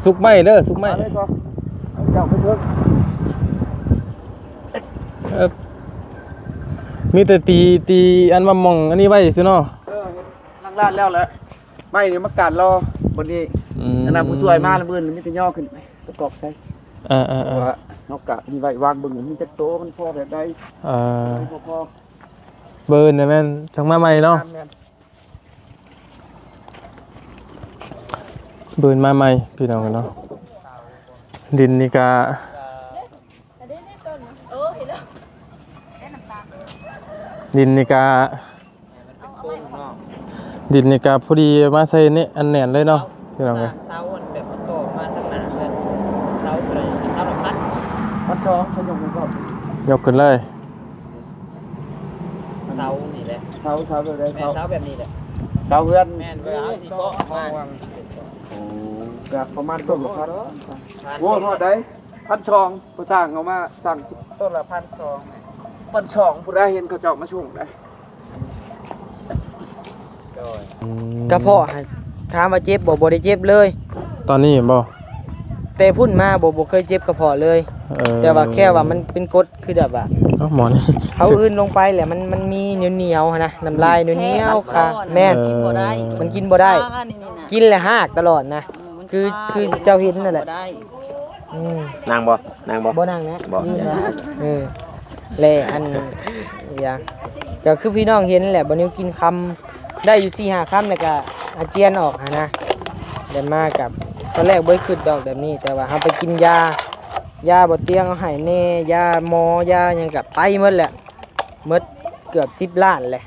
สุกไหมเด้อสุกไหมเจ้าไปเถอะมีแต่ตีอันมามองอันนี้ไว้ซิเนาะนั่งร้านแล้วแหละไม่เดี๋ยวมากาดรอบนนี้อันนั้นผู้ช่วยมาแล้วมื้อนี้มีแต่ย่อขึ้นไปประกอบใส่ว่าเฮากะมีไว้วางเบิ่งมีจักโตมันพอแบบใดพอเบิร์นนะแม่นช่างมาใหม่เนาะเบิร์นมาใหม่พี่น้องกันเนาะดินนี่กะดินนี่กะพอดีมาใส่นี่อันแน่นเลยเนาะพี่น้องกันเสาแบบโตมาทั้งหนาเลยเสาอะไรเสาแบบพัดสองขยงก่อนยกขึ้นเลยเสานี่แหละเสาแบบใดเสาแบบนี้แหละเสาเพื่อนแม่นเวลาสิเกาะมากับประมาณต้นละพันโว้ทอดได้1,200ผู้สร้างเอามาสั่งต้นละ1,200ผู้ใดเห็นเขาเจาะมาช่วงได้กระเพาะถามว่าเจ็บบ่ได้เจ็บเลยตอนนี้บ่ แต่พุ่นมาบ่เคยเจ็บกระเพาะเลยแต่ว่าแค่ว่ามันเป็นกรดคือแบบว่าหมอนี่เขาอื่นลงไปแหละมันมีเหนียวนะน้ำลายเหนียวค่ะแม่มันกินบ่ได้กินแล้วหากตลอดนะคือเจ้าเห็นนั่นแหละนางบ่บ่นางนะแหละอันอย่างก็คือพี่น้องเห็นแหละบ่นิ้วกินคำได้อยู่ 4-5 คำแล้วก็อาเจียนออกนะเดินมากับตอนแรกบ่ได้คิดดอกแบบนี้แต่ว่าเฮาไปกินยาบ่เตียงเอาให้แน่ยาหมอยาหยังก็ไปหมดแหละหมดเกือบ10 ล้านแหละ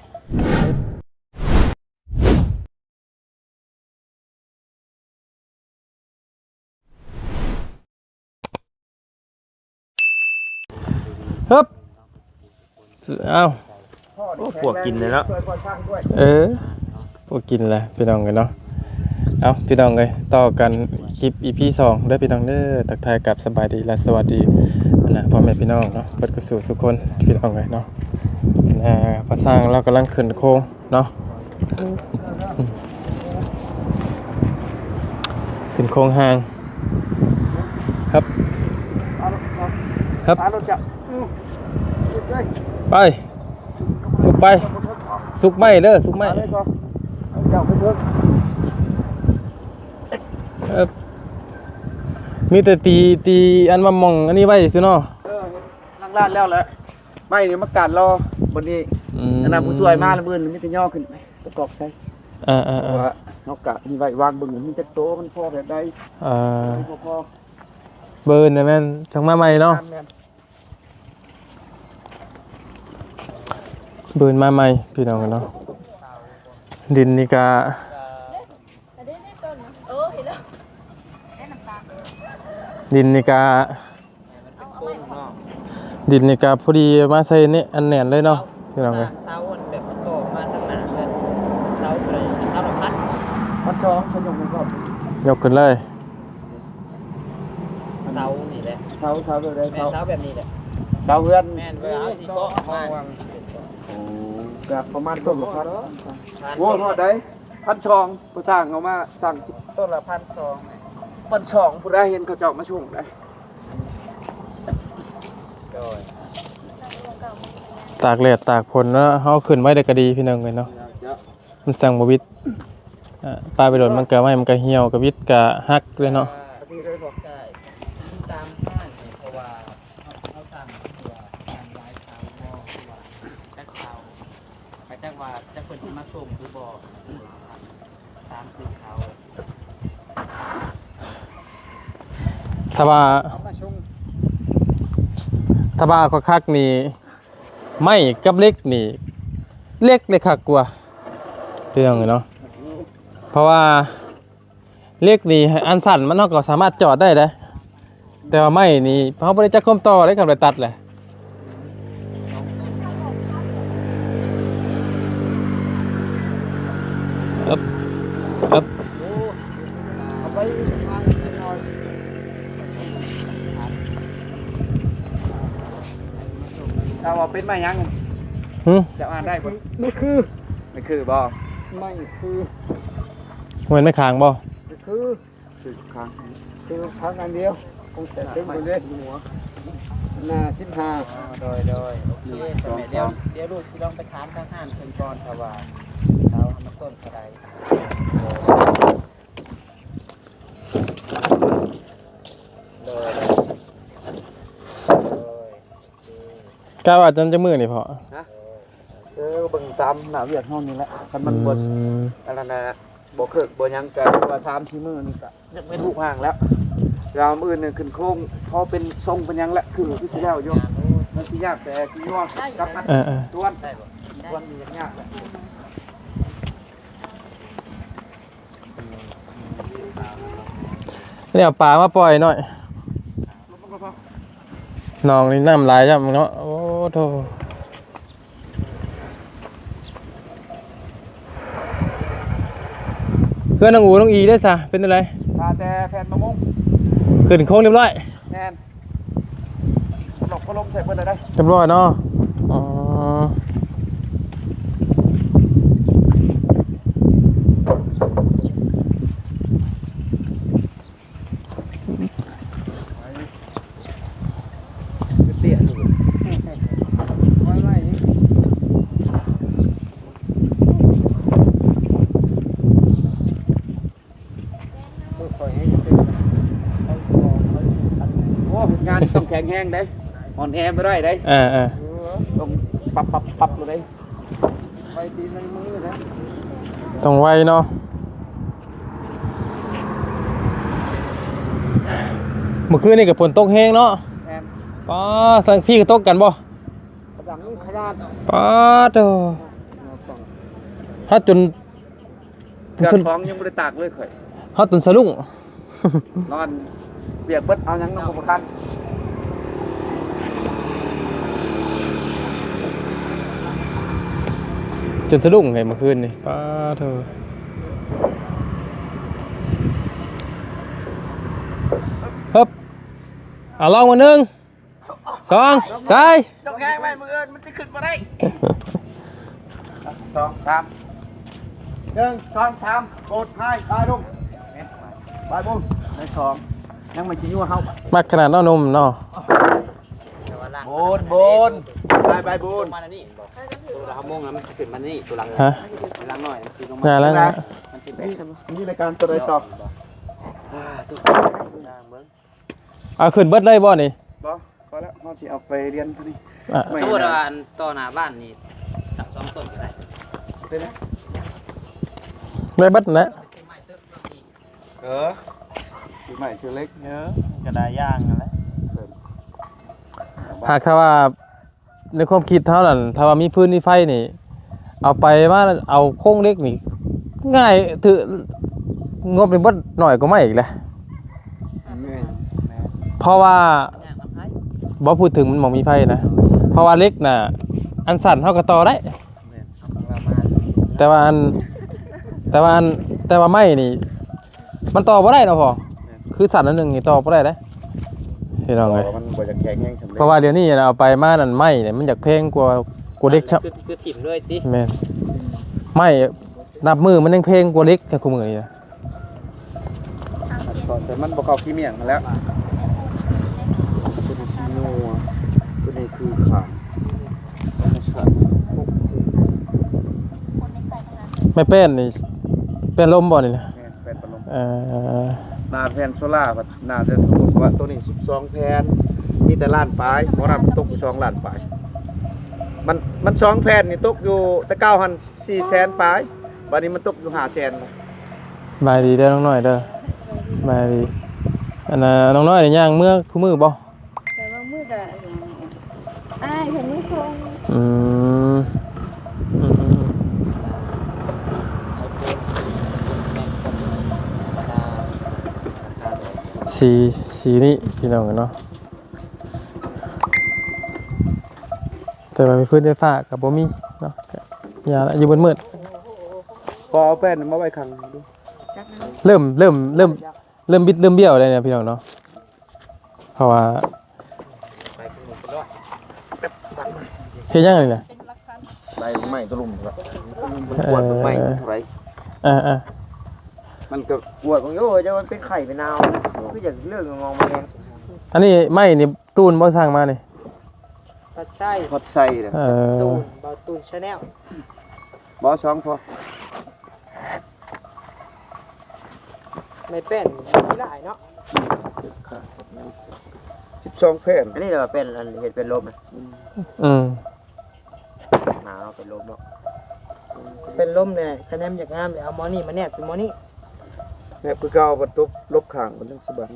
ฮึบพวกกินเลยแล้วพวกกินแหละพี่น้องกันเนาะพี่น้องเลยต่อกันคลิป EP 2ได้พี่น้องเด้อทักทายกับสบายดีและสวัสดีนะพ่อแม่พี่น้องเนาะเปิดกระสู่ทุกคนพี่น้องเลยเนาะภาษาเรากำลังขึ้นโค้งเนาะขึ้นโค้งห่างครับไปสุกไหมเด้อสุกไหมเจ้าไปเถอะมีแต่ตีอันมามองอันนี้ไว้ซิเนาะนั่งร้านแล้วแหละไม่เดี๋ยวมากาดรอบนนี้อันนั้นผู้ช่วยมาแล้วมื้อนี้มีแต่ย่อขึ้นไปประกอบใส่ว่าเฮากะมีไว้วางเบิ่งมีจักโตมันพอแบบใดพอเบิร์นนะแม่นช่างมาใหม่เนาะเบิร์นมาใหม่พี่น้องกันเนาะดินนี่กะดินนี่กะพอดีมาใส่นี่อันแน่นเลยเนาะพี่น้องกันเสาแบบโตมาทั้งหนาเลยเสาอะไรเสาแบบพัดสองขยงก่อนยกขึ้นเลยเสานี่แหละเสาแบบใดเสาแบบนี้แหละเสาเพื่อนแม่นเวลาสิเกาะมากับประมาณต้นละพันโว้ทอดได้1,200ผู้สร้างเอามาสั่งต้นละ1,200ผู้ใดเห็นเขาเจาะมาช่วงได้ตากแดดตากฝนแล้วเฮาขึ้นไว้ได้ก็ดีพี่น้องเลยเนาะมันสั่งบ่วิดปลาไปโดนมันก็ไม่มันก็เหี่ยวก็วิดก็ฮักเลยเนาะตามบ้านเพราะว่าเขาสั่งตัวทำลายเสาจักเสาไปจักว่าจักเพิ่นสิมาส่งคือบ่ตามคือเขาถ้าว่าคักนี่ไม่กับเล็กนี่เล็กเลยคักกว่าพี่น้องเนาะเพราะว่าเล็กนี่อันสั่นมันเฮาก็สามารถจอดได้เด้แต่ว่าไม่นี่เขาบ่ได้จักคมต่อได้กับได้ตัดแหละเอาไปทางหน่อยเราเอาเป็นไม้ยังจะอ่านได้บ่ไม่คือบ่เหมือนไม่ค้างบ่คือ คือค้างอันเดียวคงแต่ตึ้งคนเดียวหัวหน้า15โดยโอเคเดี๋ยวลูกสิลองไปถามทางห้านเพิ่นก่อนถ้าว่าเราทำมาต้นเท่าใดโดย กล้าว่าจนจะมือนี่พอ เบิ่งตามหน้าเวียดเฮานี่แหละคันมันบ่อันนั้นน่ะบ่เคิกบ่หยังก็ว่า3-4มื้อนี่ก็ยังไม่ถูกห่างแล้วราวมื้อนึงขึ้นโครงพอเป็นทรงเป็นหยังแล้วคือสิแล้วอยู่มันสิยากแต่สิย่อกลับมาต้วนได้บ่ต้วนมันยากแหละ เนี่ยเอาปลามาปล่อยหน่อยน้องนี่น้ำลายจ้ะเนาะโอ้โธ่เพื่อนน้องอูน้องอีได้ซะเป็นอะไร พาแต่แผ่นมะม่วง ขึ้นโค้งเรียบร้อย แน่นหลบพัดลมใส่เบิดเลยได้ เรียบร้อยเนาะอ๋อเตี้ยอยู่ไม่นี่โอ้งานต้องแข็งแห้งได้อ่อนแอไม่ได้ได้ต้องปรับเลยไปตีในมือนะ ต้องไวเนาะเมื่อคืนนี่กับฝนตกแห้งเนาะ แอน ป้าทางพี่ก็ตกกันบ่ กระดังนี่ขนาด ป้าโธ่ฮัดจน เกือบท้องยังไม่ได้ตากเลยข่อย ฮัดจนสะดุ้ง นอนเปียกเบิดเอายังน้องประกัน จนสะดุ้งไงเมื่อคืนนี่ป้าโธ่ฮึบลองมา1 2 3 ต้องแห้งไว้มือเอิญมันจะขึ้นมาได้2 3 1 2 3กดให้ไปลงไปบุ้งใน2ยังไม่ชิ้นยัวเขา มักขนาดเนาะนมเนาะ บนไปบน มาแล้วนี่ตัวละโมงแล้วมันสิขึ้นมานี่ตัวหลัง ฮะ หลังหน่อยสิลงมา น่าแล้วนะ มันสิ นี่รายการตัวใดต่อ เอาขึ้นเบิดเลยบ่นี่ บ่พอแล้วเขาสิเอาไปเรียนที่นี่ อ่ะ สมมุติว่าอันต่อหน้าบ้านนี่สัก2ต้นก็ได้ เป็นไง ได้เบิดนะ ชื่อใหม่ชื่อเล็ก เยอะก็ได้ย่างนั่นแหละ หากถ้าว่าในความคิดเท่านั้นถ้าว่ามีพื้นที่ไฟนี่ เอาไปว่าเอาโค้งเล็กนี่ ง่ายถืองบนี่บ่หน่อยก็ไม่อีกแหละ เหนื่อย เพราะว่า ย่างน้ำไผ บ่พูดถึงมันบ่มีไฟนะเพราะว่าเล็กน่ะ อันสั่นเท่ากับต่อได้ แต่ว่าไม้นี่ มันต่อบ่ได้เนาะพ่อคือสั่นอันหนึงนี่ต่อบ่ได้เด้พี่น้องเอ้ย มันบ่จะแข็งแห้งสำเร็จ เพราะว่าเดี๋ยวนี้เอาไปมานั่นไม้เนี่ยมันอยากแพงกว่าเล็กครับ คือถิ่มเลยติ แม่นไม้นับมือมันยังแพงกว่าเล็กกับคู่มือนี่นะ แต่มันบ่เข้าขี้เมี่ยงมาแล้วตัวนี้ซีโนัวตัวนี้คือขาง ไม่เป็นนี่เป็นลมบ่นี่นะ แผ่นปลม อ หน้าแผ่นโซล่าบัดน่าจะสมมุติว่าตัวนี้12แผ่นมีแต่ล้านปลายบ่รับตกอยู่2ล้านปลายมัน2แผ่นนี่ตกอยู่แต่เก้าหัน400,000ปลายบัดนี้มันตกอยู่500,000 บายดีเด้อน้องน้อยเด้อ บายดีอันน่ะน้องน้อยนี่ย่างเมื่อคู่มือบ่ แต่บางมื้อก็อ้ายเห็นไม่คง อืมอืมสีนี่พี่น้องเนาะแต่ว่ามีพื้นไฟฟ้ากับบ่มีเนาะอย่าละอยู่บนมืด พอเอาแป้นมาไว้ข้างดู เริ่มบิดเริ่มเบี้ยวเลยเนี่ยพี่น้องเนาะเพราะว่าเฮ็ดยังไงเนี่ย ใบไม้ตะลุมครับ ปวดไม้ เท่าไหร่ มันก็ปวดของโยจะมันเป็นไข่เป็นนาวคืออย่างเรื่องงองแมง อันนี้ไม่นี่ตูนบ่สร้างมานี่ ผัดไส้ พอดใส่เลย ตูนเบาตูนชาแนล บอช่องพอ ไม่เป็นมีหลายเนาะ 12แผ่น อันนี้เราเป็นอันเห็ดเป็นลมนะ อืม หนาวเป็นลมเนาะ เป็นลมเนี่ยคะแนนอยากงามเลยเอาหมอนี่มาแนบเป็นหมอนี่ แม่คือเก่าบ่ตุบลบข้างมันจังสิบัด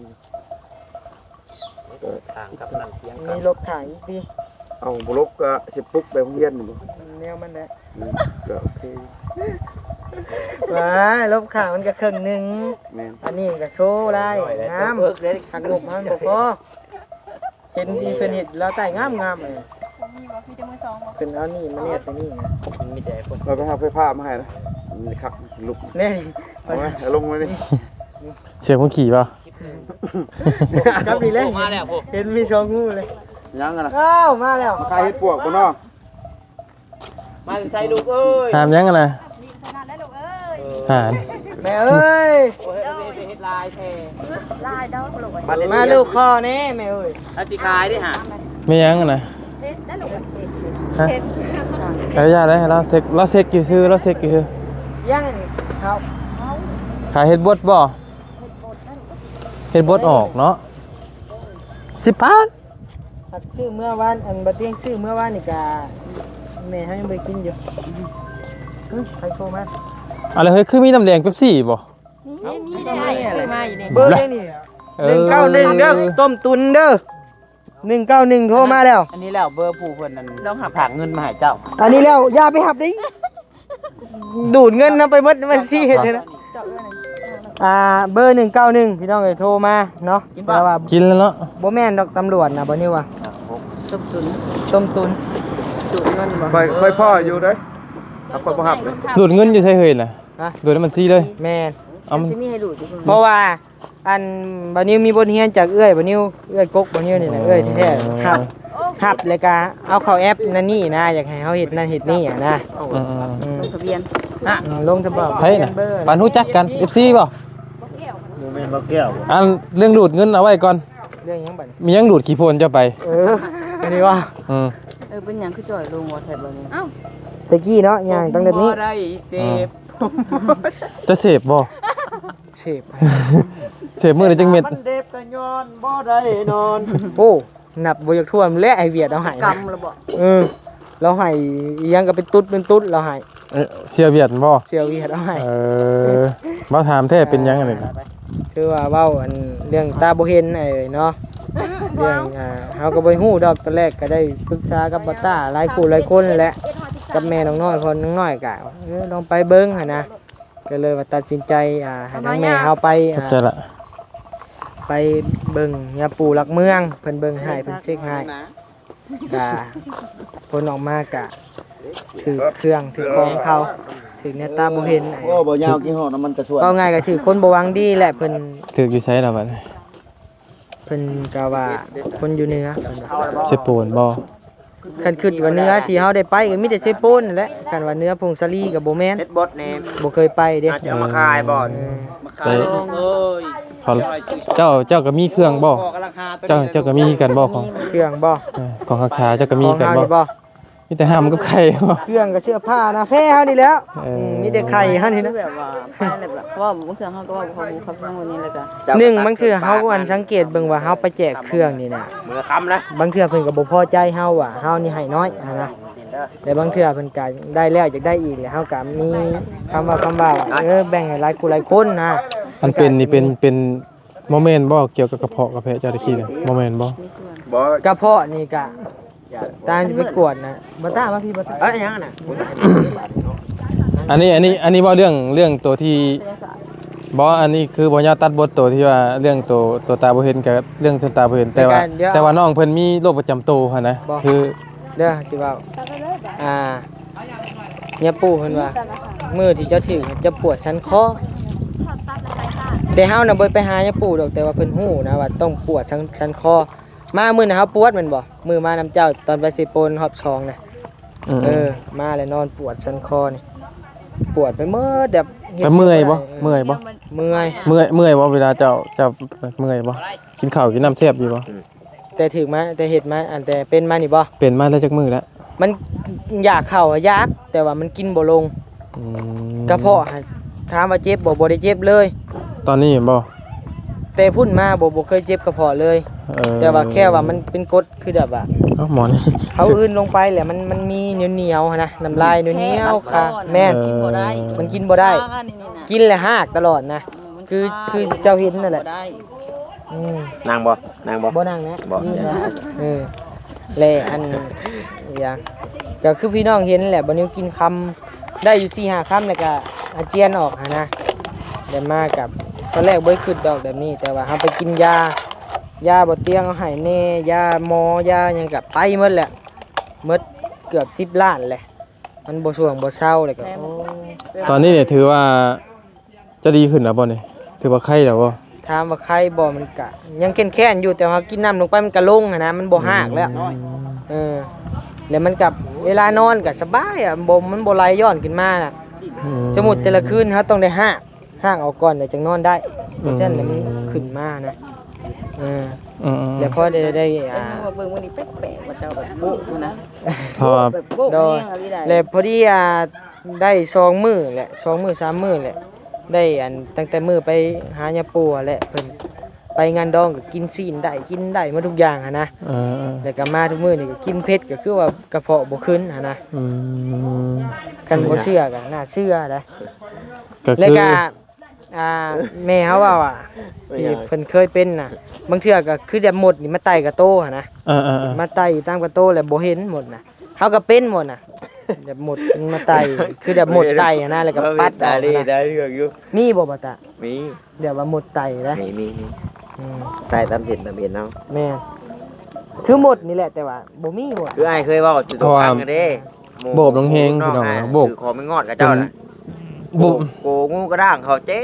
ทางกับนั่นเทียง มีลบถ่ายอีกดี เอาบ่ลบก็สิปลุกไปโรงเรียนนี่บ่ แนวมันแหละ ก็โอเค ว้าลบข่าวมันก็ครึ่งหนึง แม่น อันนี้ก็โชว์ได้งามหักงบมันบ่พอเห็นอีเพิ่นเฮ็ดแล้วใต้งามๆเลย มีบ่มีแต่มือสองบ่ เพิ่นเอานี่มาแนบไปนี่นะ มีแต่คน เราไปหาไฟฟ้ามาให้นะมันคักลุก นี่ เอาไว้เอาลงไว้นี่ เสียงคนขี่ป่ะ ครับดีเลย มาแล้วพวก เห็นมีสองงูเลย ยังอะนะ อ้าวมาแล้ว มาขายเฮ็ดปวกบ่เนาะ มาใส่ลูกเอ้ย หามยังกันนะ ดีขนาดได้ลูกเอ้ย หาน แม่เอ้ย โอ้ยเฮ็ดลายแท้ ลายเด้อลูกเอ้ย มาลูกคอแน่แม่เอ้ย แล้วสิขายดิฮะ ไม่ยังกันนะ เด็ดได้ลูกเอ้ย ฮะ เห็ด ขายยาได้เราเซ็กกี่ซื้อเราเซ็กกี่ซื้อ ยังอันนี้ครับ ขายเฮ็ดบดบ่เฮ็ดบดออกเนาะ10 บาท ผัดชื่อเมื่อวานอันบะเตียงชื่อเมื่อวานนี่กะแม่ให้ยังไปกินอยู่ใครโทรมา อะไรเฮ้ยคือมีน้ำแดงเป๊ปซี่บ่ มีได้ซื้อมาอยู่นี่ เบอร์เด้นี่191เด้อต้มตุนเด้อ191โทรมาแล้ว อันนี้แล้วเบอร์ผู้เพิ่นนั่นลองหาผักเงินมาให้เจ้า อันนี้แล้วอย่าไปหับดิดูดเงินนำไปหมดมันสิเฮ็ดให้นะ เจาะเรื่องนึง เบอร์191พี่น้องเอ้ยโทรมาเนาะแต่ว่า กินแล้วเนาะ บ่แม่นดอกตำรวจนะบ่นี่ว่าต้มตุนดูดเงินบ่ ค่อยพ่ออยู่เด้อถ้าคนบ่ฮับเลย ดูดเงินอยู่ใช่เฮ้ยน่ะ ฮะ ดูดแล้วมันซีเลย แม่น เอามัน สิมีให้ดูอยู่ เพราะว่าอันบ่นิวมีบทเรียนจากเอื้อยบ่นิวเอื้อยกกบ่นิวนี่แหละเอื้อยแท้ๆครับครับแล้วก็เอาเข้าแอปนั่นนี่นะอยากให้เฮาเฮ็ดนั่นเฮ็ดนี่อ่ะนะ อืม อืม ลงทะเบียน ลงทะเบียน ไผน่ะปานรู้จักกัน FC บ่ บ่เกี่ยว แม่นบ่แก้ว อันเรื่องดูดเงินเอาไว้ก่อน เรื่องหยังบัดนี้ มียังดูดขี้โพนเจ้าไป อันนี้ว่า อืม เป็นหยังคือจ่อยลงบ่แทบบ่นี่เอ้า ตะกี้เนาะย่างตั้งแต่นี้ บ่ได้เสพ จะเสพบ่ เชฟ เสพมื้อละจังเม็ด มันเด็บกันย้อนบ่ได้นอน โอ้นับบ่อยากท่วมและไอเวียดเอาให้ กร นะ รมละบ่ เราให้อีหยังก็เป็นตุ๊ดเราให้ เสียเวียดบ่ เสียวเวียดเอาให้ มาถามแท้เป็นยังไงนี่ คือว่าเว้าอันเรื่องตาบ่เห็นไอ้เนาะเรื่องเฮาก็บ่ฮู้ดอกตอนแรกก็ได้ปรึกษากับบัตตาหลายคู่หลายคนแหละกับแม่น้องน้อยพอน้องน้อยก็ลองไปเบิ่งหั่นนะก็เลยว่าตัดสินใจให้ทางแม่เฮาไป เข้าใจละ ไปเบิ่งยาปู่หลักเมืองเพิ่นเบิ่งให้เพิ่นเช็คให้ก็ผลออกมากะถือเครื่องถือของเขาถือเนี่ยตาบ่เห็น โอ้บ่ยาวกี่ห้อน้ำมันจะช่วย ก็ง่ายก็ถือคนบ่หวังดีแหละเพิ่น ถืออยู่ไสล่ะบัดนี้ เพิ่นก็ว่าคนอยู่เหนือเพิ่นว่า เสพโปนบ่ คันคิดว่าเนื้อที่เฮาได้ไปก็มีแต่เซโปนนั่นแหละกันว่าเนื้อพงศลีก็บ่แม่น เฮ็ดบดแนม บ่เคยไปเด้ อาจจะเอามาขายบ่ มาขายลงเอ้ย เขาเจ้าก็มีเครื่องบ่ พอกำลังหาตัวนี้ เจ้าก็มีกันบ่ของ เครื่องบ่ ของคักชาเจ้าก็มีกัน ของเฮา บ่ นี่บ่ มีแต่ห้ามกับไข่บ่ เครื่องก็เสื้อผ้านะแพ้เฮานี่แหล้ว มีแต่ไข่เฮานี่นะ แบบว่าไปเลยแบบเพราะว่าบางเทื่อเฮาก็ว่าเขารู้ครับทั้งวันนี้เลยจ้ะ หนึ่งมันคือเฮาอันสังเกตเบิ่งว่าเฮาไปแจกเครื่องนี่น่ะ มือคำนะ บางเทื่อเพิ่นก็บ่พอใจเฮาว่าเฮานี่ให้น้อยนะแต่บางเทื่อเพิ่นก็ได้แล้วอยากได้อีกเฮาก็มีคำว่าแบ่งให้หลายคู่หลายคนนะ อันเป็นนี่เป็นโมเมนต์บ่เกี่ยวกับกระเพาะกระเพาะเจ้าตะกี้น่ะโมเมนต์บ่ บ่ กระเพาะนี่ก็ตามจะไปกวดนะบ่ตามาพี่บ่ตา เอ้ยยังน่ะ อันนี้บ่เรื่องตัวที่ เสื้อสาย บ่อันนี้คือบ่ยาวตัดบทตัวที่ว่าเรื่องตัวตาบ่เห็นกับเรื่องตาบ่เห็นแต่ว่าน้องเพิ่นมีโรคประจำตัวหั่นนะคือ เด้อสิเว้า ตัดไปเลยจ้ะ เนี่ยปู่เพิ่นว่า แต่ละค่ะ มื้อที่เจ้าถึงจะปวดชั้นคอ ถอดตัดแล้วใส่ตา แต่เฮาน่ะบ่ไปหาเนี่ยปู่ดอกแต่ว่าเพิ่นฮู้นะว่าต้องปวดชั้นคอมามื้อน่ะเฮาปวดแม่นบ่มื้อมาน้ำเจ้าตอนไปสิโปนรอบ2น่ะมาแล้วนอนปวดชั้นคอนี่ปวดไปหมดแบบ แต่เมื่อยบ่เมื่อยบ่ เมื่อย เมื่อยบ่เวลาเจ้าเมื่อยบ่กินข้าวกินน้ำแซ่บอยู่บ่ แต่ถึงมาแต่เฮ็ดมาอันแต่เป็นมานี่บ่ เป็นมาแล้วจักมื้อแล้ว มันอยากเข้าอะยากแต่ว่ามันกินบ่ลง อืม กระเพาะหาถามว่าเจ็บบ่ได้เจ็บเลย ตอนนี้เห็นบ่ แต่พุ่นมาบ่เคยเจ็บกระเพาะเลย แต่ว่าแค่ว่ามันเป็นกรดคือแบบว่า เอ้าหมอนี่ เขาอื่นลงไปแหละมันมีเหนียวๆนะน้ำลายเหนียวๆค่ะแม่น กินบ่ได้ มันกินบ่ได้ นี่นะ กินแล้วหากตลอดนะ คือเจ้าเห็นนั่นแหละ บ่ได้ อืม นางบ่นางบ่ บ่นั่งนะ บ่ นี่นะแลอันอย่างก็คือพี่น้องเห็นแหละบ่นิ้วกินคำได้อยู่ 4-5 คำแล้วก็อาเจียนออกนะเดี๋ยวมากับตอนแรกบ่ได้คิดดอกแบบนี้ แต่ว่าเฮาไปกินยาบ่เตียงเอาให้แน่ยาหมอยาหยังก็ไปหมดแหละหมดเกือบ10 ล้านแหละมันบ่ช่วงบ่เศร้าเลยก็โอ้ ตอนนี้เนี่ยถือว่าจะดีขึ้นแล้วบ่นี่ถือว่าไข้แล้วบ่ ถามว่าใครบ่มันก็ยังแค้นๆอยู่แต่ว่ากินน้ำลงไปมันก็ลงนะมันบ่หากแล้วแล้วมันกับเวลานอนก็สบายอ่ะบ่มันบ่ไหลย้อนขึ้นมาน่ะสมมุติแต่ละคืนเฮาต้องได้หากออกก่อนเดี๋ยวจังนอนได้เพราะฉะนั้นแล้วมันขึ้นมานะแล้วพอได้ เป็นว่าเบิ่งวันนี้แปลกๆว่าเจ้าแบบโบ๊ะอยู่นะ เพราะว่า แบบโบ๊ะ โด แห้ ย งอะไรได้ แล้วพอดีได้2มื้อแหละ2มื้อ3มื้อแหละได้อันตั้งแต่มื้อไปหายาปูแหละเพิ่นไปงานดองก็กินซีนได้กินได้หมดทุกอย่างนะ แล้วก็มาทุกมื้อนี่ก็กินเผ็ดก็คือว่ากระเพาะบ่ขึ้นนะ คันบ่เชื่อก็น่าเชื่อนะ ก็ แล้ว คือ ก็แม่เขาว่าที่เพิ่นเคยเป็นน่ะบางเทื่อก็คือแบบหมดนี่มาไต่กระโตหั่นนะ มาไต่อยู่ตามกระโตแล้วบ่เห็นหมดน่ะเฮาก็เป็นหมดน่ะแบบหมดมันมาไต่คือแบบหมดไต่หั่นนะแล้วก็ปัดออก ได้ นะ ได้เรื่องอยู่ มีบ่บ่ตา มี เดี๋ยวว่าหมดไต่นะ มี อืม ใต้ตามเห็นเนาะ แม่นคือหมดนี่แหละแต่ว่าบ่มีหมด คืออ้ายเคยเว้าจุดตรงกลางกันเด้ โบกน้องเฮงพี่น้องโบก คือขอไม่งอดกับเจ้าน่ะ บุ โกงูกระด้างเขาเจ็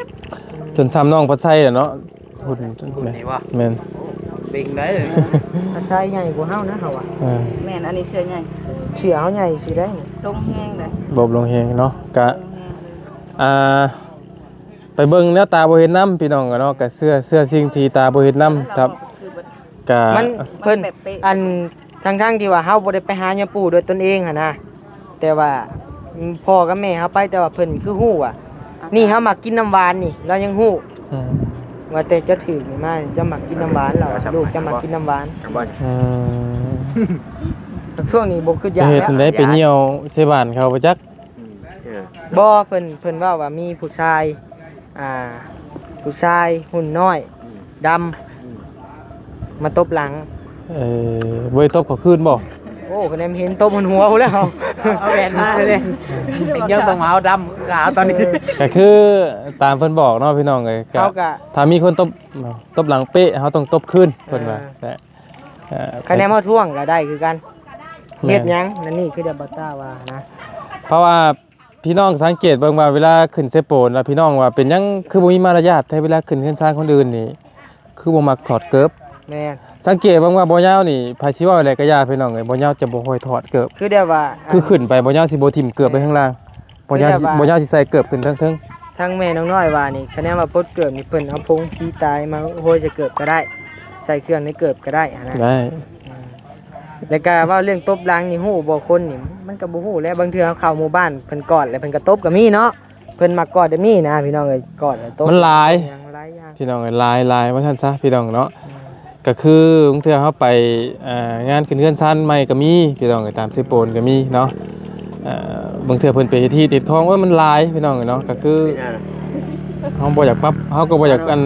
บ จนซ้ำน้องพัดไส้อะเนาะหุ่น นี่วะ แม่น ปิงได้เลย ถ้าใช้ใหญ่กว่าเฮานะเฮาว่า แม่นอันนี้เสื้อใหญ่ซื่อ เชื่อเฮาใหญ่สิได้นี่ ๆลงแห้งเลย บลงเฮงเนาะกะ ลงแห้งเลย ไปเบิ่งแนวตาบ่เห็นน้ำพี่น้องอะเนาะกะเสื้อสิ่งที่ตาบ่เห็นน้ำครับ คือบ่ กะ มันเพิ่น แบบเป๊ะ อันทั้งที่ว่าเฮาบ่ได้ไปหาหยาปู่ด้วยตนเองหั่นนะแต่ว่าพ่อกับแม่เฮาไปแต่ว่าเพิ่นคือฮู้อ่ะ นี่เฮามักกินน้ำหวานนี่เรายังฮู้ อืม ว่าแต่จะถือนี่มาจะมักกินน้ำหวานเราลูกจะมักกินน้ำหวาน บ่ อืม ช่วงนี้บ่คืออยาก เฮ็ด แล้ว ได้ไปเหี่ยวใส่บ้านเขาบ่จัก บ่เพิ่นว่ามีผู้ชายผู้ชายหุ่นน้อยดำมาตบหลัง บ่ได้ตบเขาคืนบ่ โอ้คะแนนเห็นตบหัวพุ่นแล้วเอาแหวนมาเลย เยอะบางหาวดำขาวตอนนี้ ก็คือตามเพิ่นบอกเนาะพี่น้องเอ้ย เขาก็ ถ้ามีคนตบหลังเป๊ะเฮาต้องตบคืนเพิ่นว่าแต่ คะแนนมาท่วงก็ได้คือกัน แม่น เฮ็ดหยังนั่นนี่คือเดบัตต้าว่านะ เพราะว่าพี่น้องสังเกตเบิ่งว่าเวลาขึ้นเซโปนแล้วพี่น้องว่าเป็นหยังคือบ่มีมารยาทแต่เวลาขึ้นเฮือนชานคนอื่นนี่คือบ่มักถอดเกิบ แม่น สังเกตเบิ่งว่าบ่ยาวนี่ไผสิเว้าอะไรก็อย่าพี่น้องเอ้ยบ่ยาวจะบ่ค่อยถอดเกิบ คือเดี๋ยวว่า คือขึ้นไปบ่ยาวสิบ่ทิ่มเกิบไปข้างล่างบ่ยาวสิบ่ยาวสิใส่เกิบขึ้นเทิง ทั้งแม่น้องน้อยว่านี่คะแนนว่าปลดเกิดนี่เพิ่นเอาพงผีตายมาโหยจะเกิดก็ได้ ใส่เครื่องในเกิดก็ได้อะนะ ๆได้ แล้วก็ว่าเรื่องตบหลังนี่ฮู้บ่คนนี่มันก็บ่ฮู้แล้วบางเทื่อเข้าหมู่บ้านเพิ่นกอดแล้วเพิ่นก็ตบก็มีเนาะเพิ่นมักกอดได้มีนะพี่น้องเอ้ยกอดแล้วตบ มันหลาย อย่างหลายอย่าง พี่น้องเอ้ยหลายว่าซั่นซะพี่น้องเนาะก็คือบางเทื่อเฮาไปงานขึ้นเฮือนชานใหม่ก็มีพี่น้องเอ้ยตามเซโปนก็มีเนาะบางเทื่อเพิ่นไปเฮ็ดที่ติดของว่ามันหลายพี่น้องเอ้ยเนาะก็คือเฮาบ่อยากปรับเฮาก็บ่อยากอัน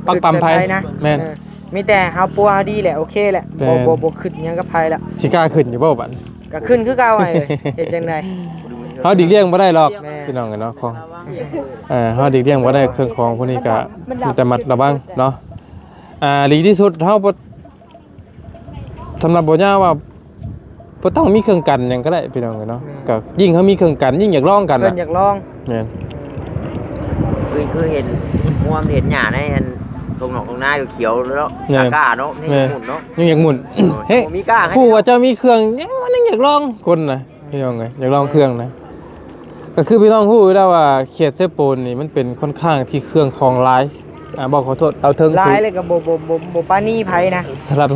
ปักปั๊มไผ นะ แม่น มีแต่เฮาปัวเฮาดีแหละโอเคแหละ แม่ บ่ขึ้นหยังกับไผละ สิกล้าขึ้นอยู่บ่บัด ก็ขึ้นคือเก่าไอ้เลยเฮ็ดจังได๋ เฮาดิกเลี่ยงบ่ได้หรอก แม่ พี่น้องเอ้ยเนาะของเฮาดิกเลี่ยงบ่ได้เครื่องของพวกนี้ก็มีแต่มัดระวังเนาะดีที่สุดเฮาบ่สำหรับบ่ย่าว่าบ่ต้องมีเครื่องกันหยังก็ได้พี่น้องเอ้ยเนาะก็ยิ่งเขามีเครื่องกันยิ่งอยากลองกัน เพิ่ น่ะ นอยากลอง แม่น คือเห็นม่วมเห็นหญ้าในอันตรงหนองตรงหน้าเขียวๆแล้วกล้าเนาะนี่หมุนเนาะ ยังอยากหมุนเฮ้ย มีกล้าให้ ผู้ว่าเจ้ามีเครื่องยังอยากลองคนน่ะพี่น้องเอ้ยอยากลองเครื่องนะก็ ก็คือพี่น้องฮู้อยู่แล้วว่าเขตเซโปนนี่มันเป็นค่อนข้างที่เครื่องของหลายบอกขอโทษเอาเทิง หลายเลยก็บ่ปานีไผนะ สำหรับ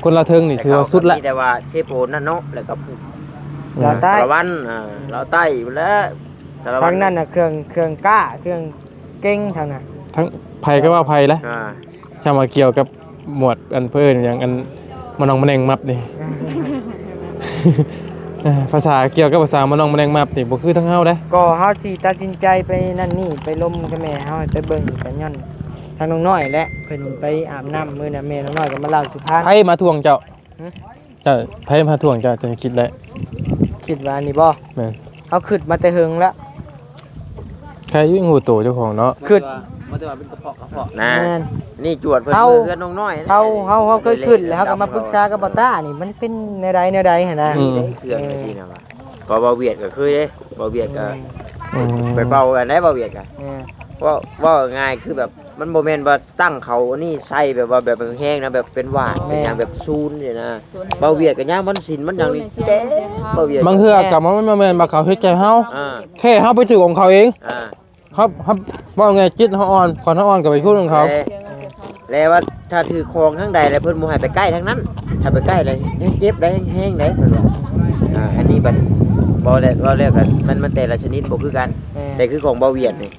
คนลาวเทิงนี่ถือว่าสุดละ มีแต่ว่าเชฟโปนนั่นเนาะแล้วก็ ลาวใต้ สารวัตรเราใต้แล้วสารวั ทา ต ง ร นั้นน่ะเครื่องกล้าเครื่องเก่งทางน่ะ ทั้งภัยก็ว่าภัยแล้วถ้ามาเกี่ยวกับหมวดอันเพิ่นอย่างอันมะนองมะแนงมับนี่ ภาษาเกี่ยวกับภาษามะนองมะแนงมับนี่บ่คือทั้งเฮาเด้ ก็เฮาสิตัดสินใจไปนั่นนี่ไปลมกับแม่เฮาไปเบิ่งกันย้อนทางน้องน้อยแหละเพิ่นไปอาบน้ำมื้อน่ะแม่น้องน้อยก็มาเล่าสุพรรณ ไผมาทวงเจ้าไผมาทวงเจ้าจะคิดได้ คิดว่านี่บ่ แม่น เฮาคิดมาแต่เฮิงแล้ว ใครอยู่หูโตเจ้าของเนาะ คิด มันจะว่าเป็นกระเพาะ นะ แม่น นี่จวดเพิ่น เฮา เพื่อนน้องน้อย เฮาเคยขึ้นแล้วเฮาก็มาปรึกษากับบ่ต้านี่มันเป็นแนวใดหั่นนะ นี่ได้เครื่องที่นะว่าก็บ่เวียดก็คือเด้บ่เวียดก็ อืม ไปเป่ากันได้บ่เวียดก็ เออ ว่าง่ายคือแบบมันบ่แม่นว่าตั้งเขานี่ใส่แบบว่าแบบแห้งนะแบบเป็นหวานเป็นอย่างแบบซูนนี่นะเบาเวียดก็ย่างมันสินมันอย่างนี้เด้เบาเวียด บางเทื่อกลับมาไม่แม่นบ่เขาเฮ็ดใจเฮา อ่า แค่เฮาไปถือของเขาเอง อ่า ครับว่าไงจิตเฮาอ่อนก่อนเฮาอ่อนก็ไปพูดของเขา เสียเงินเสียคำ แล้วว่าถ้าถือคองทั้งใดแล้วเพิ่นบ่ให้ไปใกล้ทั้งนั้น ถ้าไปใกล้เลยเจ็บได้แห้งได้เพิ่นว่าอันนี้บัดบ่ได้ว่าแล้วกันมันแต่ละชนิดบ่คือกัน แต่คือของเบาเวียดนี่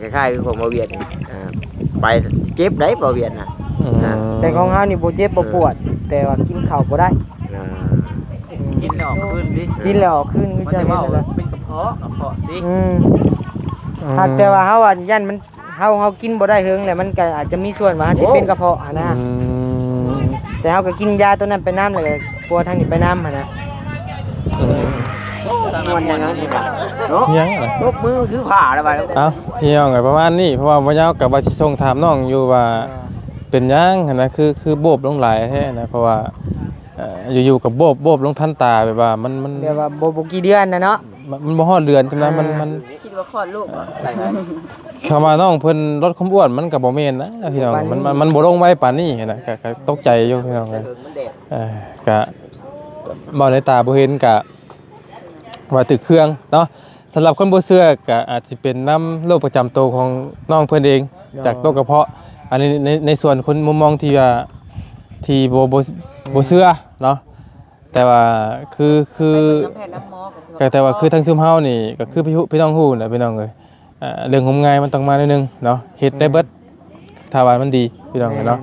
คล้ายๆคือของเบาเวียดนี่ไปเจ็บได้เบาเวียดน่ะ แต่ของเฮานี่บ่เจ็บบ่ปวด แต่ว่ากินข้าวบ่ได้ กินดอกขึ้นดิ กินแล้วขึ้น มันจะว่าเป็นกระเพาะดิ หากแต่ว่าเฮาว่ายันมันเฮากินบ่ได้เฮิงแหละมันก็อาจจะมีส่วนว่าสิเป็นกระเพาะนะแต่เฮาก็กินยาตัวนั้นไปน้ำเลยกลัวทางนี้ไปน้ำหั่นนะ มันอย่างนั้นป่ะ เนาะ ยังอะไร ลบมือคือผ่าแล้วไป เอ้าพี่น้องไงประมาณนี้เพราะว่าบ่ยาวกับว่าสิส่งถามน้องอยู่ว่าเป็นยังหั่นนะคือโบบลงหลายแท้นะเพราะว่าอยู่ๆกับโบบลงทันตาแบบว่ามัน เรียกว่าบ่กี่เดือนนะเนาะ มันบ่ฮอดเดือนจังนะมัน คิดว่าคลอดลูกเหรอ คำว่าน้องเพิ่นลดความอ้วนมันก็บ่แม่นนะพี่น้องมันบ่ลงไวปานนี้นะก็ตกใจอยู่พี่น้องเอ้ย มันแดด ก็บ่ในตาบ่เห็นก็ว่าตึกเครื่องเนาะสำหรับคนบ่เชื่อก็อาจสิเป็นน้ำโรคประจำตัวของน้องเพิ่นเองจากโรคกระเพาะอันนี้ในส่วนคนมุมมองที่ว่าที่บ่เชื่อเนาะแต่ว่าคือ ไปเบิ่งน้ำแพทย์น้ำหมอก็สิ ก็แต่ว่าคือทั้งซึมเฮานี่ก็คือพี่น้องฮู้น่ะพี่น้องเอ้ยเรื่องงมงายมันต้องมานิดนึงเนาะเฮ็ดได้เบิดถ้าว่ามันดีพี่น้องเอ้ยเนาะ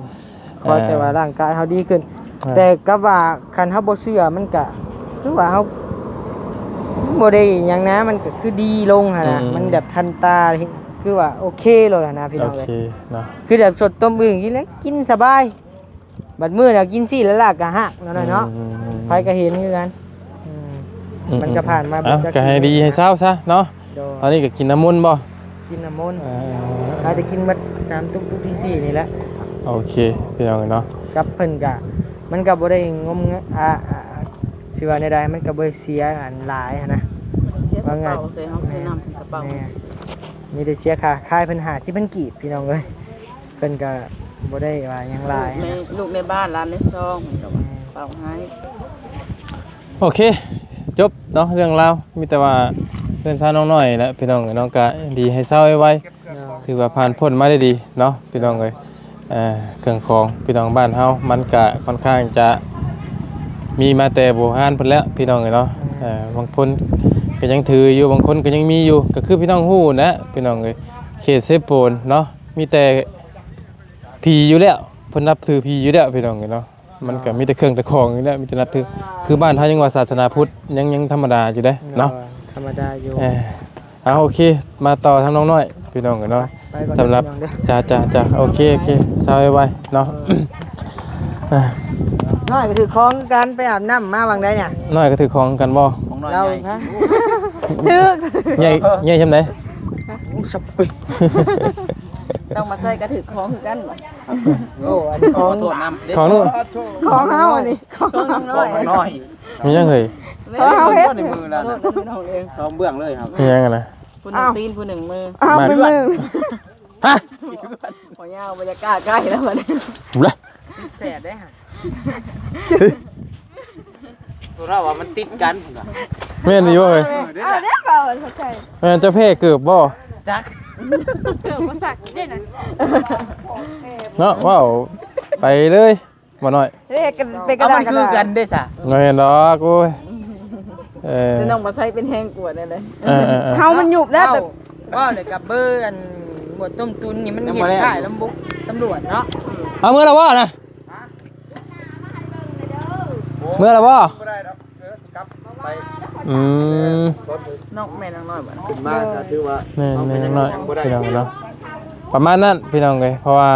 ขอแต่ว่าร่างกายเฮาดีขึ้น แต่ก็ว่าคันเฮาบ่เชื่อมันก็คือว่าเฮาบ่ได้หยังนะมันก็คือดีลงหั่นน่ะมันแบบทันตาคือว่าโอเคเลยนะพี่น้ โอ องเอ้ย เคเนาะ คือแบบสดต้มอึ่งกินแล้วกินสบายบัดมื้อน่ะกินซี่แล้วลากก็หักแล้วเนาะใครก็เห็นคือกันมันก็ผ่านมา ก็ให้ดีให้เศร้าซะเนาะ โด ตอนนี้ก็กินน้ำมนต์บ่ กินน้ำมนต์อาจจะกินมา3 ตุ๊กที่4นี่แหละ โอเคพี่น้องเนาะ กับเพิ่นก็มันก็บ่ได้งมสิว่าใดๆมันก็บ่ได้เสียอันหลายหั้นนะ เสียกระเป๋าใส่เฮาใส่น้ำเป็นกระเป๋า แม่มีแต่เสียค่าค่ายเพิ่น50,000กีบพี่น้องเอ้ยเพิ่นก็บ่ได้ว่าหยังหลาย ในลูกในบ้านร้านในซองมันก็ว่าเป่าให้ โอเคจบเนาะเรื่องราวมีแต่ว่าเพื่อนซ่าน้องน้อยและพี่น้องน้องก็ดีให้เศร้าไว้ถือว่าผ่านพ้นมาได้ดีเนาะพี่น้องเอ้ยเครื่องของพี่น้องบ้านเฮามันก็ค่อนข้างจะมีมาแต่โบราณเพิ่นแล้วพี่น้องเอ้ยเนาะบางคนก็ยังถืออยู่บางคนก็ยังมีอยู่ก็คือพี่น้องฮู้นะพี่น้องเอ้ยเขตเซโปนเนาะมีแต่ผีอยู่แล้วเพิ่นนับถือผีอยู่แล้วพี่น้องเอ้ยเนาะมันก็มีแต่เครื่องแต่ของอยู่แล้วมีแต่นับถือคือบ้านเฮายังว่าศาสนาพุทธยังธรรมดาอยู่เด้เนาะ ธรรมดาอยู่ โอเคมาต่อทางน้องน้อยพี่น้องเอ้ยเนาะ ไปก่อน สำหรับ พี่น้องเด้อ จ้าโอเคเศร้าไว้เนาะ น้อยก็ถือของกันไปอาบน้ำมาบางได้เนี่ย น้อยก็ถือของกันบ่ ของน้อย เรา ใหญ่ ฮะ ถึก ใหญ่ใช่ไหม สับ ต้องมาใส่กระถึกของคือกันบ่ โอ้อันนี้ข ข อ อง โทษน้ำ ของนู้น ของเฮานี่ของน้อง ของน้อย มียังเคย เฮาเฮ็ด ในมือแล้วนะ น้องเอง ซ้อมเบื้องเลยครับ มียังกันนะ ผู้หนึ่งตีนผู้หนึ่งมือ มาฮะ หัวยาวบรรยากาศใกล้แล้วบัดนี้ เลย แสบได้ฮะ เ เราว่ามันติดกัน แม่นอยู่เว้ย เอาเด้อเปล่าเข้าใจ แม่นเจะเพ่เกือบบ่ จัก เกิดมาสักได้น่ะ เนาะว้าวไปเลยมาหน่อย เรียกกันเป็นก เอา ระดา มั ษ นคือกันได้ซะ บ่เห็นดอกโอ้ยเออ จะน้องมาใช้เป็นแห้งกวดได้เลย เออ เฮามันหยุบแล้วแต่ ว้าวเลยกับเบอร์อันหมวดต้มตุนนี่มันเห็นได้ลำบุกตำรวจเนาะ เอามื้อละบ่นะมื้อละบ่ บ่ได้ดอกสกลับไป อืม น้องแม่น้องน้อยบ่ ขึ้นมาก็ถือว่า แม่ เอาไป น ยัง ๆน้อย ยังบ่ได้ พี่น้องเนาะประมาณนั้นพี่น้องเอ้ยเพราะว่า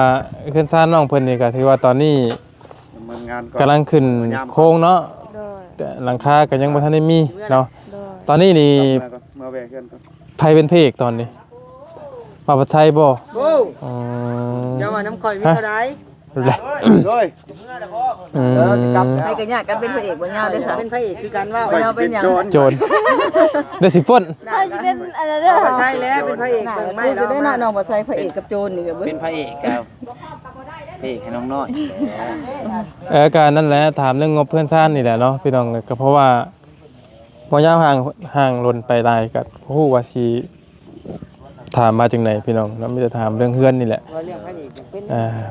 ขึ้นซ่านน้องเพิ่นนี่ก็ถือว่าตอนนี้ ดำเนินงานก่อน กำลังขึ้นโค้งเนาะ โดย แต่หลังคาก็ยังบ่ทันได้มีเนาะ โดย ตอนนี้นี่ มาแวะกันก่อน ไผเป็นพระเอกตอนนี้มาประไทยบ่ โอ้ อ๋อ เดี๋ยวว่าน้ำข่อยมีเท่าใด แหละ โดย อืม ให้กันยากกันเป็นพระเอกบ่ยาวได้อสาว เป็นพระเอกคือกันว่า ข่อยสิเป็นโจร โจรได้สิป่น เฮาสิเป็นอะไรเด้อ ใช่แล้วเป็นพระเอกเบิ่ง ไม่ ไม่ จะ แล้ว ได้น้องมาใช้พระเอกกับโจรนี่ก็เบิ่ เป็นพระเอกครับพระเอกให้น้องน้อย การนั่นแหละถามเรื่องงบเพื่อนซ่านนี่แหละเนาะพี่น้องก็เพราะว่าพอยาวห่างลนไปได้ก็ฮู้ว่าสิถามมาจังไหนพี่น้องแล้วมีแต่ถามเรื่องเฮือนนี่แหละ ว่าเรื่องพระเอกเป็น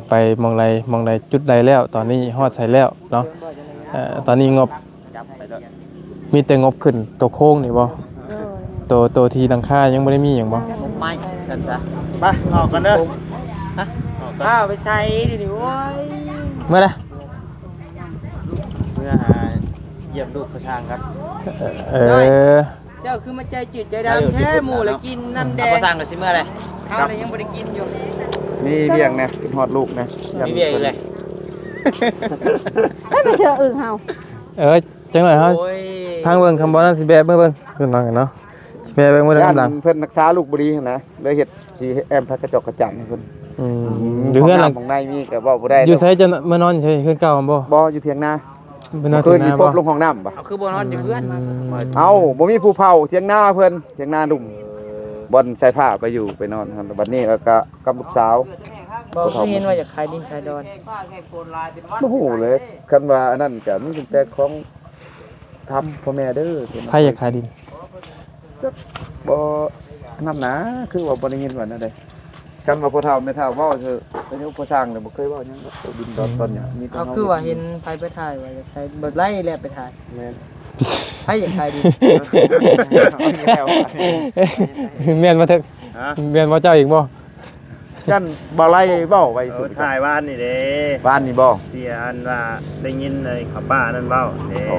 ไปมองใดจุดใดแล้ว ตอนนี้ฮอดใส่แล้วเนาะตอนนี้งบมีแต่งบขึ้นตัวโค้งนี่บ่ตัวทีหลังคายังบ่ได้มีหยังบ่ ไม่สันซะ ไปออกกันเด้อ ข้าวไปใช้ดิโว้ย เมื่อไร เมื่อหาเยี่ยมลูกกระช่างครับ เออ เจ้าคือมาใจจืดใจดำแท้หมูเลยกินน้ำแด เอา ง บ่สร้างก็สิเมื่อไร ข้าวเลยยังบ่ได้กินอยู่ มีเลี้ยงนะกินฮอดลูกนะ มีเบียร์อีกเลย ไม่เชื่ออึ่งเฮา จังหน่อยเฮา โอ้ย ทางเบิ่งคำบ่นั้นสิแบะเบิ่งขึ้นหน่อยเนาะสิแบะเบิ่งบ่ได้ ย่าน กำลัง เพิ่นรักษาลูกบ่ดีหั่นนะเลยเฮ็ดสิแอมพักกระจกกระจังให้เพิ่น อยู่เฮือนหลัง ของในมีก็เว้าบ่ได้ อยู่ไสจะมานอนใช่เฮือนเก่าบ่ บ่อยู่เถียงนา ไปนอน เพิ่ ที่ น นา นี่ บ่ ปบลงห้องน้ำบ่ เอาคือบ่นอนอยู่เพื่อน เอ้าบ่มีผู้เผาเถียงนาเพิ่นเถียงนาลุงบ่อนใส่ผ้าไปอยู่ไปนอนครับบัดนี้แล้วก็กับลูกสาว บอกคือเห็นว่าอยากขายดินขายดอน บ่ฮู้เลยคันว่าอันนั้นก็มีแต่ของทำพ่อแม่เด้อ ใครอยากขายดิน บ่นั่นนะคือว่าบ่ได้ยินว่านั่นเด้คันว่าพ่อเฒ่าแม่เฒ่าเว้าเถอะเป็นผู้สร้างเลยบ่เคยเว้าหยังดินดอนตอนหยังมีแต่ เอาคือว่าเห็นไผไปถ่ายว่าอยากขายเบิดไล่แลบไปถ่าย แม่น ไผอยากขายดิน แม่นบ่เถอะแม่นบ่เจ้าอีกบ่ จันบ่ไล่เว้าไว้สุด ถ่ายบ้านนี่เด้ บ้านนี่บ่ เสียอันว่าได้ยินเลยเขาป้านั่นเบ้าเด้ โอ้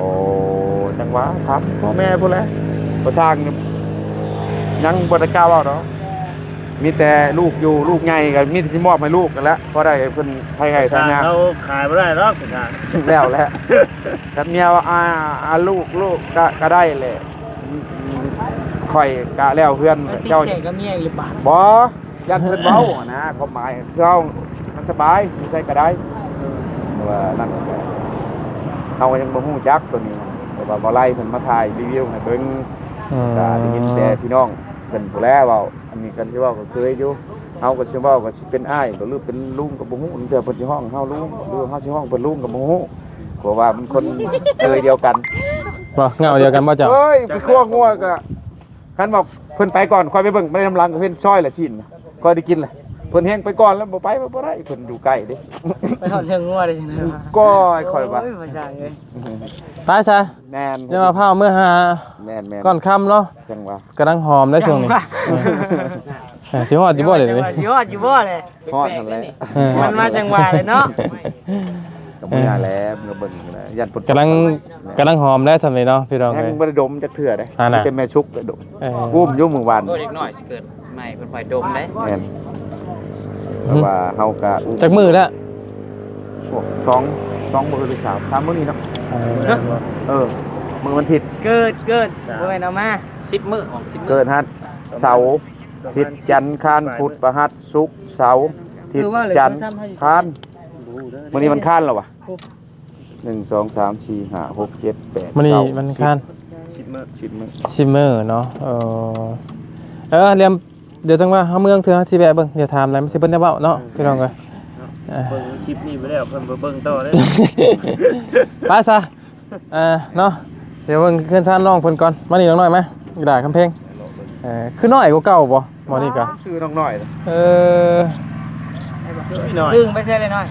จังหวะครับพ่อแม่พุ่นแหละบ่สร้างนี่ยังบ่ได้กล้าเว้าดอกมีแต่ลูกอยู่ลูกใหญ่ก็มีแต่สิมอบให้ลูกกันแหล้วพอได้เพิ่นให้ให้ ทา ทาง งาน เขาขายไม่ได้หรอกทาง แล้วแหละถ้าเมียว่าลูกก็ได้แหละข่อยกะแล้วเพื่อน มันติด เจ้า แข่งกับเมียอีกหรือเปล่า บ่ยันเพิ่นเว้านะความหมายเฮามันสบายมีใส่ก็ได้แต่ว่านั่นก็เฮาก็ยังบ่ฮู้จักตัวนี้แต่ว่าบ่ไล่เพิ่นมาถ่ายรีวิวให้เบิ่งก็ได้ยินแต่พี่น้องเพิ่นผู้แลเว้าอันนี้กันที่เว้าก็เคยอยู่เฮาก็สิเว้าก็สิเป็นอ้ายหรือเป็นลุงก็บ่ฮู้เดี๋ยวเพิ่นสิฮ้องเฮาลุงหรือเฮาสิฮ้องเพิ่นลุงก็บ่ฮู้เพราะว่ามันคนเคยเดียวกัน บ่เงาเดียวกันบ่เจ้า เฮ้ยไปคั่วงัวก็คันบอกเพิ่นไปก่อนค่อยไปเบิ่งไม่ได้นำลังก็เพิ่นซอยละชิ้นค่อยได้กินเลยเพิ่นแฮงไปก่อนแล้วบ่ไปบ่ได้เพิ่นอยู่ใกล้เด้ ไปทอดเรื่องงัวได้ยังไงวะ ก็ค่อยว่า โอ้ยภาษาเลย ตายซะ แม่น จะมาพาเมื่อหา แม่น ก่อนค่ำเนาะ จังว่า กำลังหอมได้ช่วงนี้สิฮอดอยู่บ่เดี๋ยวนี้ ยอดอยู่บ่เลย ฮอดนั่นแหละ มันมาจังหวะเลยเนาะ ก็บ่ยาแล้วมันก็เบิ่งแล้วยันปด กำลังหอมได้สำนี้เนาะพี่น้อง แฮ เล ง ย บ่ได้ดมจักเทื่อเด้ อ่าน่ะ เป็นแม่ชุกไปดม เออ อุ้มอยู่มื้อวาน โอ้เด็กน้อยสิเกิดใหม่เพิ่นปล่อยดมได้ แม่นแต่ว่าเฮาก็อุ้ม จากมือแล้ว พวก2มื้อหรือ3มื้อนี้เนาะมื้อวันอาทิตย์ เกิดบ่แม่นเอามา 10มื้อของ10มื้อ เกิดฮัดเสาร์อาทิตย์จันทร์คานพุธพฤหัสศุกร์เสาร์อาทิตย์จันทร์คานมื้อนี้มันคานแล้ววะ1 2 3 4 5 6 7 8 มันนี่มันคัน 10มื้อ ซิมเมอร์เนาะเรียมเดี๋ยวจังว่าเฮาเมืองเถื่อสิแวะเบิ่งเดี๋ยวถามอะไรมันสิเบิ่นได้เว้าเนาะพี่น้องเอ้ย เบิ่งคลิปนี้ไปแล้วเพิ่นบ่เบิ่งต่อเด้ ไปซะเนาะ เดี๋ยวเบิ่งเพื่อนซ่านน้องเพิ่นก่อนมานี่น้องน้อยไหมกระดาษคำเพลงคือน้อยกว่าเก่าบ่หมอนี่ก็ ชื่อน้องน้อย เออ หน่อย ดึงไปใช่เลยน้อย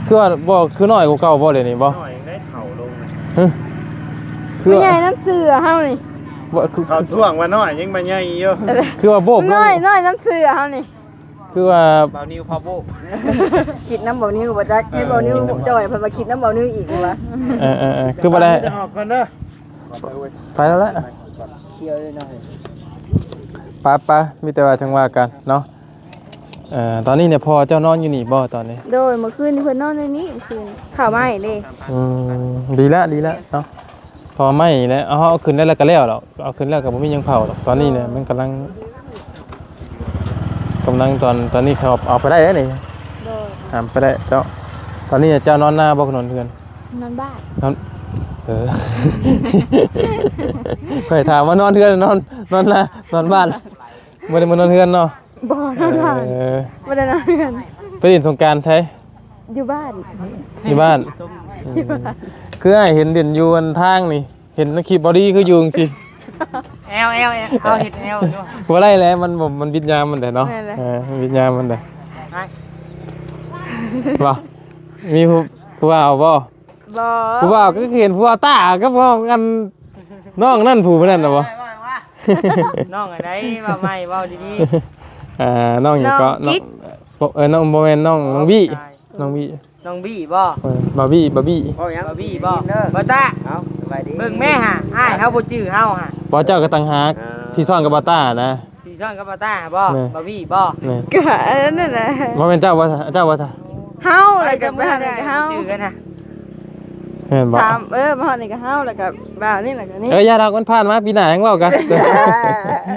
คือว่าบ่คือน้อยกว่าเก่าบ่เดี๋ยวนี้บ่ หน่อยยังได้เข่าลงนะ ฮะคือ ผู้ให ว่า ญ่น้ำเสือเฮานี่ บ่คือ เขาท่วงว่าน้อยยังมาใหญ่อยู่ คือว่าโบก น้อยน้ำเสือเฮานี่ คือว่า เบานิวพอโบ คิดน้ำเบานิ้วบ่จักให้เบานิ้วจ่อยเพิ่นมาคิดน้ำเบานิ้วอีกว่า คือบ่ได้ จะหอบกันเด้อ ไปแล้วละ เคี้ยวเลยน้อย ไปมีแต่ว่าจังว่ากันเนาะตอนนี้เนี่ยพ่อเจ้านอนอยู่นี่บ่ตอนนี้ โดยเมื่อคืนนี่เพิ่นนอนในนี้คืนข้าวไหม้เด้ ดีแล้วเนาะพอไม่แล้วเอาขึ้นได้แล้วก็แล้วหรอกเอาขึ้นแล้วก็บ่มีหยังเผาหรอกตอนนี้เนี่ยมันกำลังตอนนี้เขาเอาไปได้แล้วนี่ โดย หามไปได้เจ้าตอนนี้เจ้านอนหน้าบ่นอนเทือน นอนบ้าน นอนเคยถามว่านอนเทือนนอนหน้านอนบ้านบ่ได้มานอนเทือนเนาะ บ่นอนบ้านบ่ได้นอนเรือน ไปเล่นสงกรานต์ไทย อยู่บ้าน ที่บ้านคือไอ้เห็นเด่นอยู่บนทางนี่เห็นในคลิปบอดี้คืออยู่จริง แอลเอาเห็ดแอลด้วย บ่ได้แล้วมันวิญญาณมันได้เนาะวิญญาณมันได้บ่มีผู้ว่าเอาบ่ บ่ ผู้ว่าก็เห็นผู้ว่าตากับน้องกันน้องนั่นผู้นั่นน่ะบ่ น้องอะไรว่าไม่ว่าดี น้องหยังก็น้องน้องบ่แม่นน้องบี้น้องบี้ น้องบี้บ่ บาบี้ บ่บี้บ่บ่ตา เอาสบายดี เบิ่งแม่ฮะอ้ายเฮาบ่จื้อเฮาฮะ บ่เจ้าก็ต่างหากที่ซ่อนกับบาต้านะ พี่ช่อนกับบ่ตาบ่บ่บี้บ่ นี่ ก็อันนั้นน่ะ บ่แม่นเจ้าว่าซะ เฮาแล้วก็บ้านนี่ก็เฮา จื้อกันนะ แม่นบ่ ถามบ้านนี่ก็เฮาแล้วก็บ้านนี่แล้วก็นี่ อย่าดอกมันผ่านมาปีหน้ายังเว้ากัน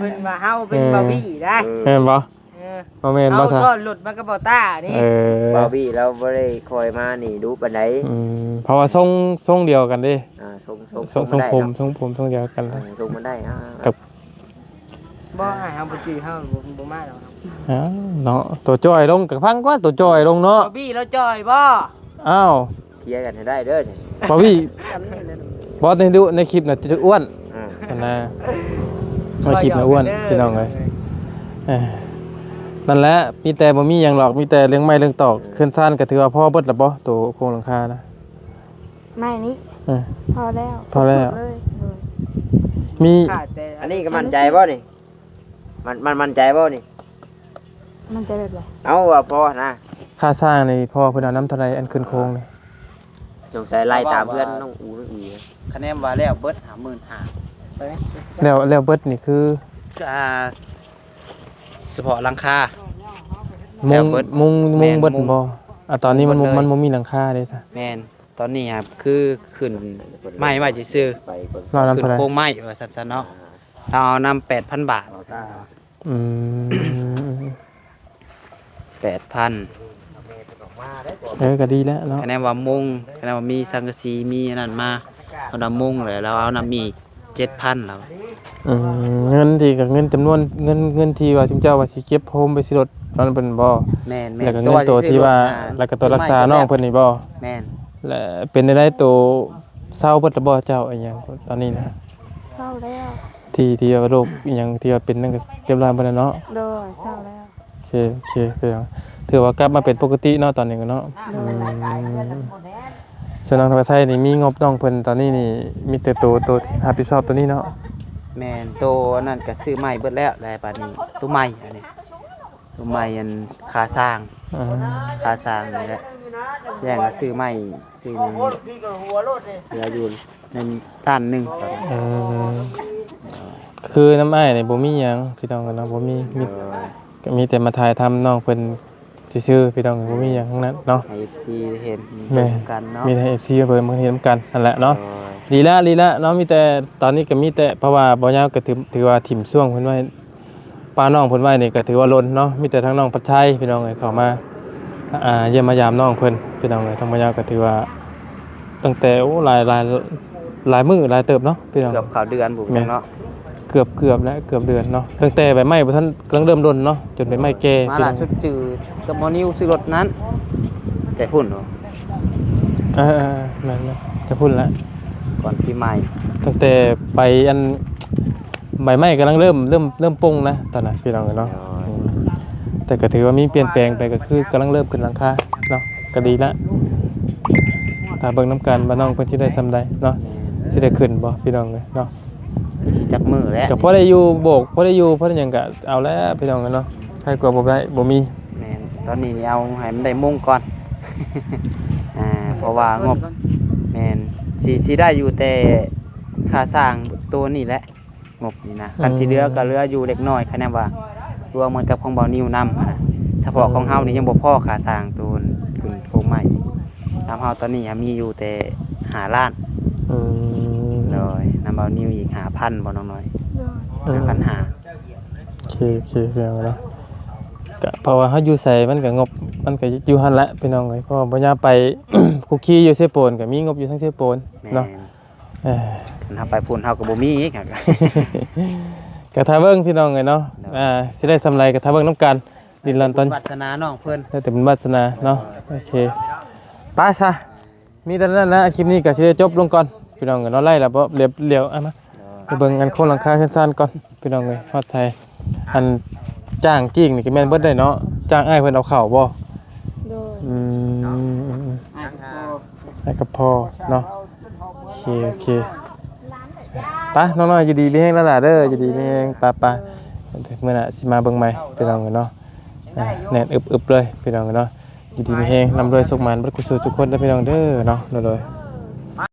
เพิ่นว่าเฮาเป็นบ่บี้ได้ แม่นบ่บ่แม่นบ่ เฮา ซะ ช่อนหลุดมันก็บ่ตานี่ บาบี้เราบ่ได้คอยมานี่ดูปานใด เพราะว่าทรงเดียวกันเด้ ส่ง ทรงผมทรงเดียวกัน ส่งมันได้ บ่อ้ายเฮาบ่จื้อเฮาบ่มาดอก เนาะตัวจอยลงกับพังกว่าตัวจอยลงเนาะ บ่บี้แล้วจอยบ่ อ้าว เคลียร์กันให้ได้เด้อนี่ บ่วี่บอสในดูในคลิปน่ะจะอ้วนนะในคลิปน่ะอ้วนพี่น้องเอ้ยนั่นแหละมีแต่บ่มีหยังหรอกมีแต่เรื่องไม้เรื่องตอกขึ้นซ่านก็ถือว่าพอเบิดแล้วบ่ตัวโครงหลังคานะ ไม่นี่พอแล้ว พอแล้ว เลย มี อันนี้ก็มั่นใจบ่นี่มันมั่นใจบ่นี่ มันจะแบบไร เอาว่าพอนะ ค่าสร้างนี่พอเพิ่นเอาน้ำเท่าไรอันขึ้นโครงนี่ สงสัยไล่ตามเพื่อนน้องอูน้องอี คะแนนว่าแล้วเบิด55,000 แล้วเบิดนี่คือ เฉพาะหลังคา มุง แม่น เบิด มุง บ่ตอนนี้มัน เบิดเลย มันบ่มีหลังคาเด้ซะ แม่นตอนนี้ครับคือขึ้นไม้ว่าซื่อ ไปเบิ่ง เราน้ำ ขึ้ เท่านไร โครงไม้ว่าซั่นๆเนาะเราเอานำ 8,000 บาท อืม 8,000 ก็ดีแล้วเนาะ คะแนนว่ามุงคะแนนว่ามีสังกะสีมีอันนั้นมาเอานำมุงเลยเราเอานำอีก 7,000แล้ว เงินที่กับเงินจำนวนเงินที่ว่าชิมเจ้าว่าสิเก็บโฮมไปสิรถตอนนั้นเพิ่นบ่ แม่น แล้วก็เงินตัวที่ว่าแล้วก็ตัวรักษาน้องเพิ่นนี่บ่ แม่น และเป็นได้ตัวเศร้าเบิดละบ่เจ้าอีหยังตอนนี้นะ เศร้าแล้ว ที่ว่าโรคอีหยังที่ว่าเป็นนั่นก็เรียบร้อยบ่แล้วเนาะ โดยเศร้าแล้ว โอเคคือถือว่ากลับมาเป็นปกติเนาะตอนนี้ก็เนาะส่วนน้องธรรมไทยนี่มีงบน้องเพิ่นตอนนี้นี่มีแต่ตัวที่รับผิดชอบตัวนี้เนาะ แม่นโตอันนั้นก็ซื้อใหม่เบิดแล้วแล้วบัดนี้ตัวใหม่อันนี้ตัวใหม่อันค่าสร้างนี่แหละแย่งก็ซื้อใหม่ซื้อนี่เหลืออยู่ในล้านหนึงตอนนี้ คือน้ำอ้ายนี่บ่มีหยังพี่น้องกันเนาะบ่มีก็มีแต่มาถ่ายทำน้องเพิ่นซื่อๆพี่น้องบ่มีหยังทั้งนั้นเนาะ ให้ FC เห็น แม่ กันเนาะ มีแต่ FC เพิ่นมาเห็นกันนั่นแหละเนาะดีละเนาะมีแต่ตอนนี้ก็มีแต่เพราะว่าบ่ยาวก็ถือว่าถิ่มช่วงเพิ่นไว้ป้าน้องเพิ่นไว้นี่ก็ถือว่าล้นเนาะมีแต่ทั้งน้องปัดชัยพี่น้องเอ้ยเข้ามาเยี่ยมมายามน้องเพิ่นพี่น้องเอ้ยทั้งบ่ยาวก็ถือว่าตั้งแต่โอ้หลายมื้อหลายเติบเนาะพี่น้อง เกือบเข้าเดือนผมเนาะ เกือบแล้วเกือบเดือนเนาะตั้งแต่ใบไม้บ่ทันกำลังเริ่มร่นเนาะจนใบไม้แก่ มาล่าสุดจือกับหมอนิวซื้อรถนั้นแต่พุ่นเนาะ แม่นๆจะพูดแล้ว ก่อนปีใหม่ ตั้งแต่ไปอันใบไม้กำลังเริ่มปงนะตอนนั้นพี่น้องเนาะแต่ก็ถือว่ามีเปลี่ยนแปลงไปก็คือกำลังเริ่มขึ้นหลังคาเนาะก็ดีละถ้าเบิ่งน้ำกันบ้านน้องเพิ่นสิได้ซำใดเนาะสิได้ขึ้นบ่พี่น้องเลยเนาะ สิจักมือแล้ว ก็พอได้อยู่โบกพอได้อยู่พอได้หยังก็เอาแล้วพี่น้องเนาะใครกลัวบ่ได้บ่มี แม่นตอนนี้นี่เอาให้มันได้มุ่งก่อน เพราะว่างบแม่นสิได้อยู่แต่ค่าสร้างตัวนี่แหละงบนี่นะคันสิเหลือก็เหลืออยู่เล็กน้อยคะแนนว่ารวมเหมือนกับของเบานิวนำนะเฉพาะของเฮานี่ยังบ่พอค่าสร้างตัวขึ้นโครงใหม่ตามเฮาตอนนี้มีอยู่แต่5ล้าน อืม เลยนำเบานิวอีก5,000บ่น้องน้อย อืม 5,500 โอเคพี่น้องเนาะก็เพราะว่าเฮาอยู่ไสมันก็งบมันก็อยู่หั่นแหละพี่น้องเอ้ยเพราะว่าบ่ยามไป คุกคีอยู่เซโปนก็มีงบอยู่ทั้งเซโปน แม่ เนาะ คันเฮาไปพุ่นเฮาก็บ่มีอีกครับ กระทาเบิ้งพี่น้องเลยเนาะสิได้สำไรกระทาเบิ้งน้ำกันดินลันตอน วัฒนาน้องเพิ่น แต่เป็นวาสนาเนาะโอเคไป้าซะมีแต่นั้นนะคลิปนี้ก็สิได้จบลงก่อนพี่น้องกันเนาะไล่แล้วบ่เรียวมาไปเบิ่งกันโคนหลังคาขึ้นซ่านก่อนพี่น้องเลยฮอดไทยอันจ้างจริงนี่ก็แม่นเบิดได้เนาะจ้างอ้ายเพิ่นเอาเข้าบ่ โดย อืมให้กับพ่อเนาะโอเคไปน้องๆอยู่ดีมีแฮงแล้วล่ะเด้ออยู่ดีมีแฮงไปเมื่อน่ะสิมาเบิ่งใหม่พี่น้องเนาะแน่นอึบๆเลยพี่น้องเนาะอยู่ดีมีแฮงนำรวยสุขมันบ่กุศลทุกคนเด้อพี่น้องเด้อเนาะโดย